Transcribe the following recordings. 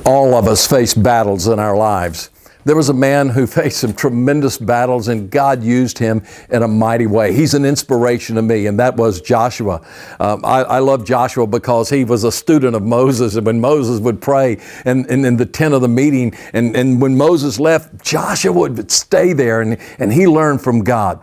All of us face battles in our lives. There was a man who faced some tremendous battles, and God used him in a mighty way. He's an inspiration to me, and that was Joshua. I love Joshua because he was a student of Moses, and when Moses would pray in the tent of the meeting, and when Moses left, Joshua would stay there, and he learned from God.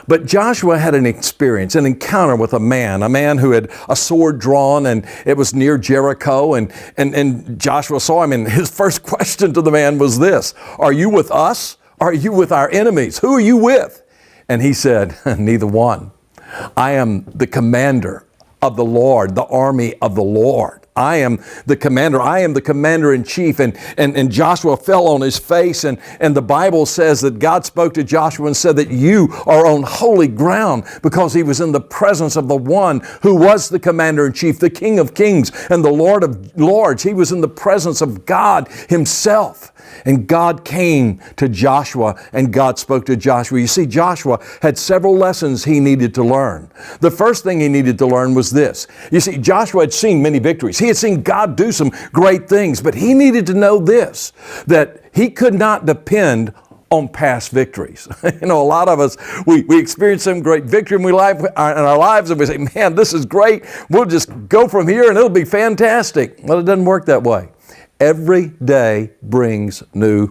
But Joshua had an experience, an encounter with a man who had a sword drawn, and it was near Jericho, and Joshua saw him, and his first question to the man was this: "Are you with us? Are you with our enemies? Who are you with?" And he said, "Neither one. I am the commander of the Lord, the army of the Lord. I am the commander. I am the commander in chief." And Joshua fell on his face. And the Bible says that God spoke to Joshua and said that you are on holy ground, because he was in the presence of the one who was the commander in chief, the King of Kings and the Lord of Lords. He was in the presence of God himself. And God came to Joshua, and God spoke to Joshua. You see, Joshua had several lessons he needed to learn. The first thing he needed to learn was this. You see, Joshua had seen many victories. He had seen God do some great things, but he needed to know this, that he could not depend on past victories. You know, a lot of us, we experience some great victory in our lives, and we say, "Man, this is great. We'll just go from here and it'll be fantastic." Well, it doesn't work that way. Every day brings new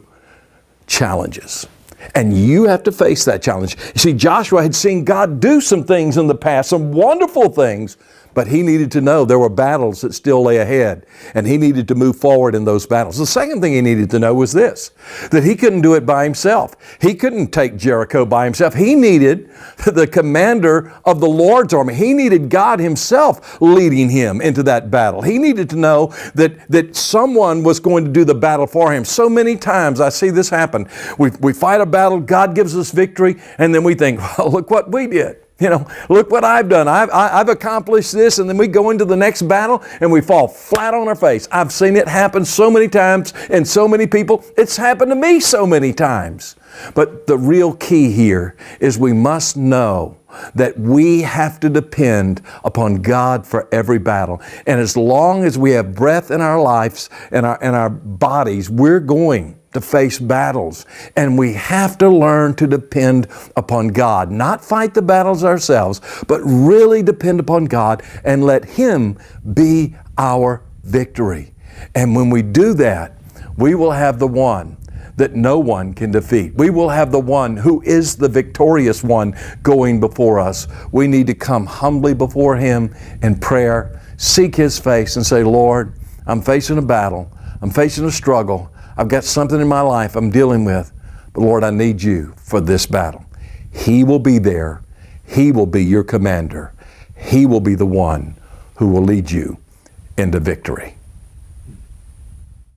challenges, and you have to face that challenge. You see, Joshua had seen God do some things in the past, some wonderful things, but he needed to know there were battles that still lay ahead, and he needed to move forward in those battles. The second thing he needed to know was this, that he couldn't do it by himself. He couldn't take Jericho by himself. He needed the commander of the Lord's army. He needed God himself leading him into that battle. He needed to know that someone was going to do the battle for him. So many times I see this happen. We fight a battle, God gives us victory, and then we think, "Well, look what we did. You know, look what I've done. I've accomplished this," and then we go into the next battle and we fall flat on our face. I've seen it happen so many times and so many people. It's happened to me so many times. But the real key here is we must know that we have to depend upon God for every battle. And as long as we have breath in our lives and our bodies, we're going to face battles. And we have to learn to depend upon God. Not fight the battles ourselves, but really depend upon God and let Him be our victory. And when we do that, we will have the one that no one can defeat. We will have the one who is the victorious one going before us. We need to come humbly before Him in prayer, seek His face and say, "Lord, I'm facing a battle. I'm facing a struggle. I've got something in my life I'm dealing with, but Lord, I need you for this battle." He will be there. He will be your commander. He will be the one who will lead you into victory.